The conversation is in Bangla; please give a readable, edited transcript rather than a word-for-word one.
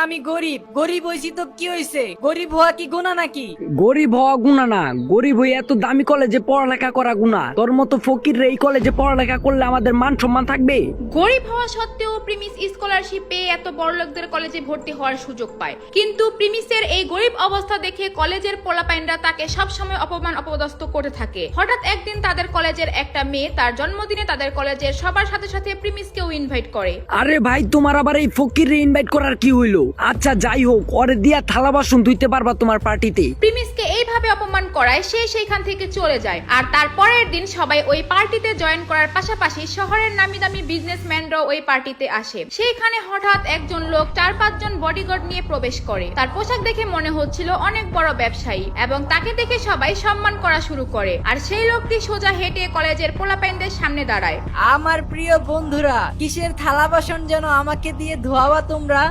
আমি গরিব গরিব হইছি তো কি হইছে? গরিব হওয়া কি গুনাহ নাকি? গরিব হওয়া গুণা না, গরিব হয়ে এত দামি কলেজে পড়ালেখা করা গুণা। তোর মতো ফকির এই কলেজে পড়ালেখা করলে আমাদের মান সম্মান থাকবে? গরিব হওয়া সত্ত্বেও প্রিমিস স্কলারশিপ পেয়ে এত বড়লোকদের কলেজে ভর্তি হওয়ার সুযোগ পায়, কিন্তু প্রিমিসের এই গরিব অবস্থা দেখে কলেজের পোলাপাইনরা তাকে সবসময় অপমান অপদস্থ করতে থাকে। হঠাৎ একদিন তাদের কলেজের একটা মেয়ে তার জন্মদিনে তাদের কলেজের সবার সাথে সাথে প্রিমিসকেও ইনভাইট করে। আরে ভাই, তোমার আবার এই ফকির ইনভাইট করার কি হইলো? আচ্ছা যাই হোক, ওরে দিয়া থালা বাসন ধুইতে পারবা তোমার পার্টিতে? প্রিমিসকে এইভাবে অপমান করায় সে সেইখান থেকে চলে যায়। আর তারপরের দিন সবাই ওই পার্টিতে জয়েন করার পাশাপাশি শহরের নামি দামি বিজনেসম্যানরাও ওই পার্টিতে আসে। সেইখানে হঠাৎ একজন লোক 4-5 জন বডিগার্ড নিয়ে প্রবেশ করে। তার পোশাক দেখে মনে হচ্ছিল অনেক বড় ব্যবসায়ী, এবং তাকে দেখে সবাই সম্মান করা শুরু করে। আর সেই লোকটি সোজা হেঁটে কলেজের পোলাপাইনদের সামনে দাঁড়ায়। আমার প্রিয় বন্ধুরা, কিসের থালা বাসন যেন আমাকে দিয়ে ধোয়াবা তোমরা?